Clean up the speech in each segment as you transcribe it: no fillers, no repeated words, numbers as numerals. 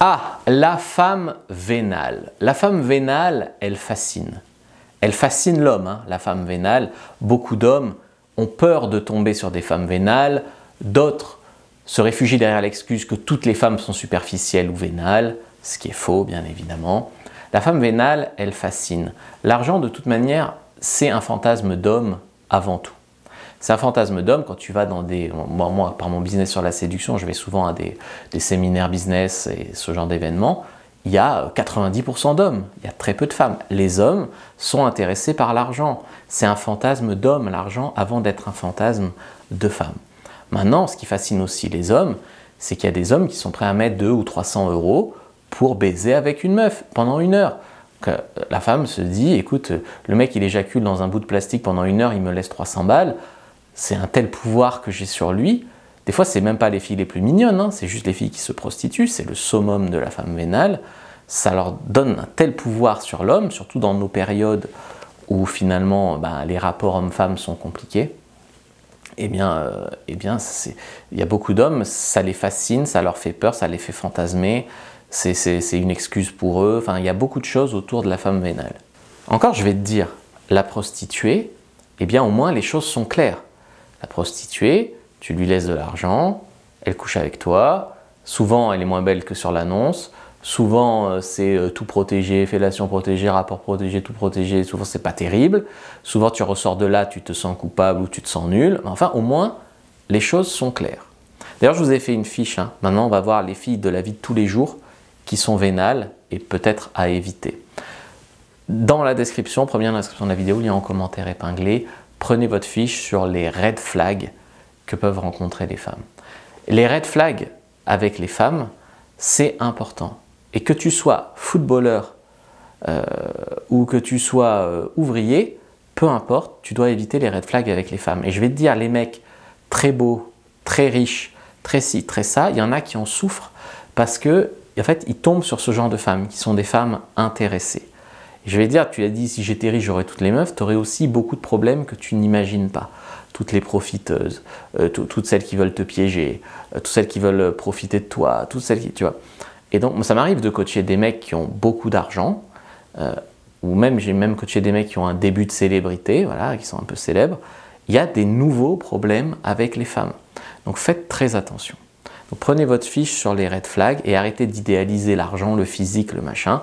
Ah, la femme vénale. La femme vénale, elle fascine. Elle fascine l'homme, hein, la femme vénale. Beaucoup d'hommes ont peur de tomber sur des femmes vénales. D'autres se réfugient derrière l'excuse que toutes les femmes sont superficielles ou vénales, ce qui est faux, bien évidemment. La femme vénale, elle fascine. L'argent, de toute manière, c'est un fantasme d'homme avant tout. C'est un fantasme d'homme quand tu vas dans des... Moi, par mon business sur la séduction, je vais souvent à des séminaires business et ce genre d'événements. Il y a 90% d'hommes, il y a très peu de femmes. Les hommes sont intéressés par l'argent. C'est un fantasme d'homme, l'argent, avant d'être un fantasme de femme. Maintenant, ce qui fascine aussi les hommes, c'est qu'il y a des hommes qui sont prêts à mettre 200 ou 300 euros pour baiser avec une meuf pendant 1 heure. Donc, la femme se dit, écoute, le mec il éjacule dans un bout de plastique pendant 1 heure, il me laisse 300 balles. C'est un tel pouvoir que j'ai sur lui. Des fois, c'est même pas les filles les plus mignonnes, hein, c'est juste les filles qui se prostituent, c'est le summum de la femme vénale. Ça leur donne un tel pouvoir sur l'homme, surtout dans nos périodes où finalement les rapports hommes-femmes sont compliqués. Il y a beaucoup d'hommes, ça les fascine, ça leur fait peur, ça les fait fantasmer, c'est une excuse pour eux. Enfin, il y a beaucoup de choses autour de la femme vénale. Encore, je vais te dire, la prostituée, eh bien au moins les choses sont claires. La prostituée, tu lui laisses de l'argent, elle couche avec toi, souvent elle est moins belle que sur l'annonce, souvent c'est tout protégé, fellation protégée, rapport protégé, tout protégé, souvent c'est pas terrible, souvent tu ressors de là, tu te sens coupable ou tu te sens nul, mais enfin au moins les choses sont claires. D'ailleurs je vous ai fait une fiche, hein. Maintenant on va voir les filles de la vie de tous les jours qui sont vénales et peut-être à éviter. Dans la description, première description de la vidéo, il y a un commentaire épinglé. Prenez votre fiche sur les red flags que peuvent rencontrer les femmes. Les red flags avec les femmes, c'est important. Et que tu sois footballeur ou que tu sois ouvrier, peu importe, tu dois éviter les red flags avec les femmes. Et je vais te dire, les mecs très beaux, très riches, très ci, très ça, il y en a qui en souffrent parce que, en fait, ils tombent sur ce genre de femmes qui sont des femmes intéressées. Je vais dire, tu as dit, si j'étais riche, j'aurais toutes les meufs, tu aurais aussi beaucoup de problèmes que tu n'imagines pas. Toutes les profiteuses, toutes celles qui veulent te piéger, toutes celles qui veulent profiter de toi, toutes celles qui, tu vois. Et donc, ça m'arrive de coacher des mecs qui ont beaucoup d'argent, ou même, j'ai même coaché des mecs qui ont un début de célébrité, voilà, qui sont un peu célèbres. Il y a des nouveaux problèmes avec les femmes. Donc, faites très attention. Donc, prenez votre fiche sur les red flags et arrêtez d'idéaliser l'argent, le physique, le machin.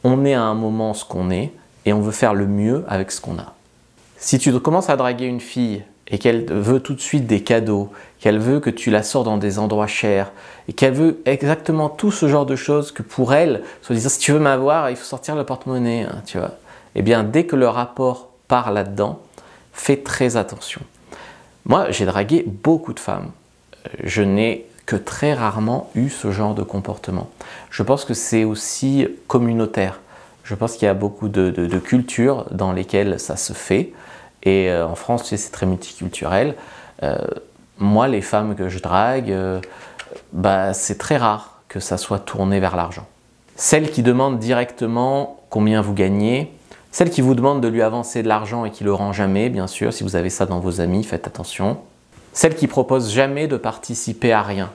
On est à un moment ce qu'on est et on veut faire le mieux avec ce qu'on a. Si tu commences à draguer une fille et qu'elle veut tout de suite des cadeaux, qu'elle veut que tu la sors dans des endroits chers et qu'elle veut exactement tout ce genre de choses que pour elle, soit disant si tu veux m'avoir, il faut sortir le porte-monnaie, hein, tu vois. Eh bien, dès que le rapport part là-dedans, fais très attention. Moi, j'ai dragué beaucoup de femmes. Je n'ai que très rarement eu ce genre de comportement. Je pense que c'est aussi communautaire. Je pense qu'il y a beaucoup de cultures dans lesquelles ça se fait. Et en France, tu sais, c'est très multiculturel. Moi, les femmes que je drague, c'est très rare que ça soit tourné vers l'argent. Celles qui demandent directement combien vous gagnez, celles qui vous demandent de lui avancer de l'argent et qui le rend jamais, bien sûr, si vous avez ça dans vos amis, faites attention. Celles qui proposent jamais de participer à rien.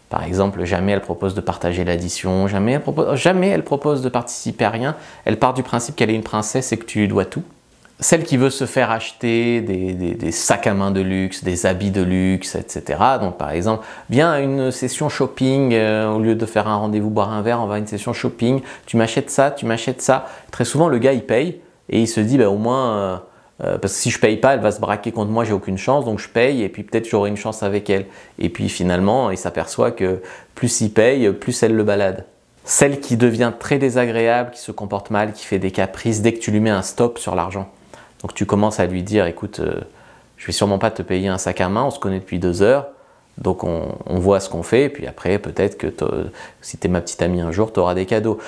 Par exemple, jamais elle propose de partager l'addition, jamais elle propose de participer à rien. Elle part du principe qu'elle est une princesse et que tu lui dois tout. Celle qui veut se faire acheter des sacs à main de luxe, des habits de luxe, etc. Donc par exemple, viens à une session shopping, au lieu de faire un rendez-vous boire un verre, on va à une session shopping, tu m'achètes ça, tu m'achètes ça. Très souvent, le gars, il paye et il se dit, au moins... parce que si je paye pas, elle va se braquer contre moi, j'ai aucune chance, donc je paye et puis peut-être j'aurai une chance avec elle. Et puis finalement, il s'aperçoit que plus il paye, plus elle le balade. Celle qui devient très désagréable, qui se comporte mal, qui fait des caprices, dès que tu lui mets un stop sur l'argent. Donc tu commences à lui dire, écoute, je vais sûrement pas te payer un sac à main, on se connaît depuis 2 heures, donc on voit ce qu'on fait, et puis après peut-être que si tu es ma petite amie un jour, tu auras des cadeaux.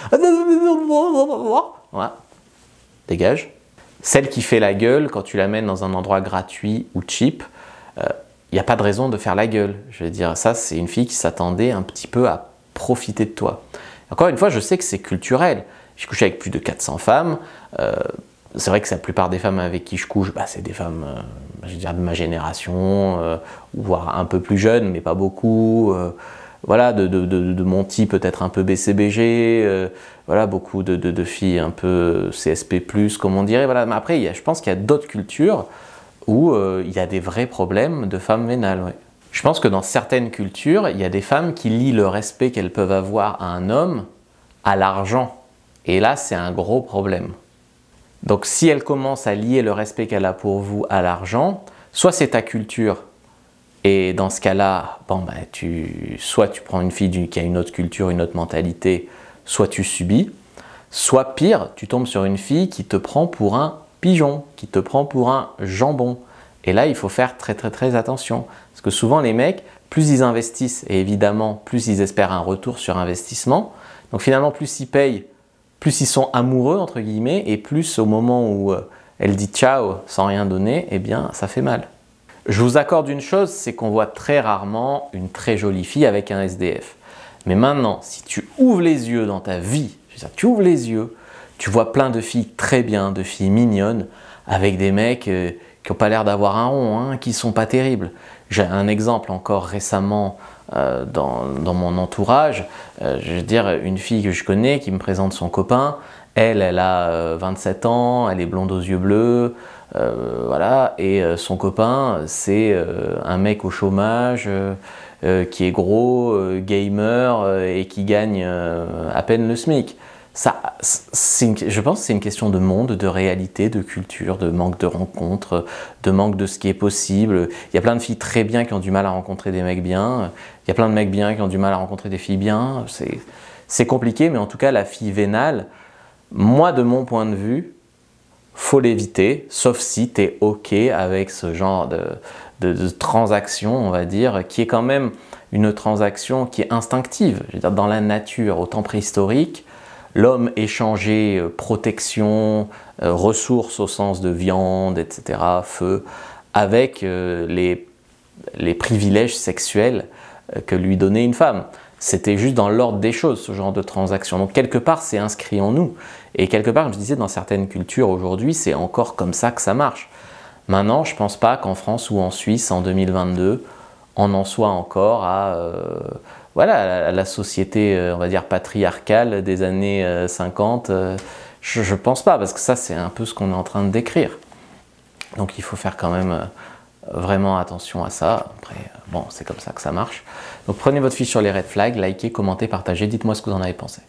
Voilà, dégage. Celle qui fait la gueule quand tu l'amènes dans un endroit gratuit ou cheap, il n'y a pas de raison de faire la gueule. Je veux dire, ça c'est une fille qui s'attendait un petit peu à profiter de toi. Encore une fois, je sais que c'est culturel. J'ai couché avec plus de 400 femmes. C'est vrai que la plupart des femmes avec qui je couche, c'est des femmes je veux dire, de ma génération, voire un peu plus jeunes, mais pas beaucoup. voilà, de mon type peut-être un peu BCBG, voilà, beaucoup de filles un peu CSP+, comme on dirait. Voilà. Mais après, je pense qu'il y a d'autres cultures où il y a des vrais problèmes de femmes vénales. Ouais. Je pense que dans certaines cultures, il y a des femmes qui lient le respect qu'elles peuvent avoir à un homme à l'argent. Et là, c'est un gros problème. Donc si elle commence à lier le respect qu'elle a pour vous à l'argent, soit c'est ta culture, et dans ce cas-là, bon, ben, soit tu prends une fille qui a une autre culture, une autre mentalité, soit tu subis, soit pire, tu tombes sur une fille qui te prend pour un pigeon, qui te prend pour un jambon. Et là, il faut faire très très très attention. Parce que souvent les mecs, plus ils investissent, et évidemment, plus ils espèrent un retour sur investissement, donc finalement, plus ils payent, plus ils sont amoureux, entre guillemets, et plus au moment où elle dit ciao sans rien donner, eh bien, ça fait mal. Je vous accorde une chose, c'est qu'on voit très rarement une très jolie fille avec un SDF. Mais maintenant, si tu ouvres les yeux dans ta vie, tu ouvres les yeux, tu vois plein de filles très bien, de filles mignonnes, avec des mecs qui n'ont pas l'air d'avoir un rond, hein, qui sont pas terribles. J'ai un exemple encore récemment dans mon entourage, je veux dire, une fille que je connais qui me présente son copain, elle a 27 ans, elle est blonde aux yeux bleus, voilà, et son copain, c'est un mec au chômage, qui est gros, gamer, et qui gagne à peine le SMIC. Ça, je pense que c'est une question de monde, de réalité, de culture, de manque de rencontres, de manque de ce qui est possible. Il y a plein de filles très bien qui ont du mal à rencontrer des mecs bien. Il y a plein de mecs bien qui ont du mal à rencontrer des filles bien. C'est compliqué, mais en tout cas, la fille vénale, moi, de mon point de vue, faut l'éviter, sauf si tu es OK avec ce genre de transaction, on va dire, qui est quand même une transaction qui est instinctive. Je veux dire, dans la nature, au temps préhistorique, l'homme échangeait protection, ressources au sens de viande, etc., feu, avec les privilèges sexuels que lui donnait une femme. C'était juste dans l'ordre des choses, ce genre de transaction. Donc quelque part, c'est inscrit en nous. Et quelque part, comme je disais, dans certaines cultures aujourd'hui, c'est encore comme ça que ça marche. Maintenant, je ne pense pas qu'en France ou en Suisse, en 2022, on en soit encore à voilà, la société, on va dire, patriarcale des années 50. Je ne pense pas, parce que ça, c'est un peu ce qu'on est en train de décrire. Donc il faut faire quand même vraiment attention à ça. Après, bon, c'est comme ça que ça marche. Donc prenez votre fiche sur les red flags, likez, commentez, partagez, dites-moi ce que vous en avez pensé.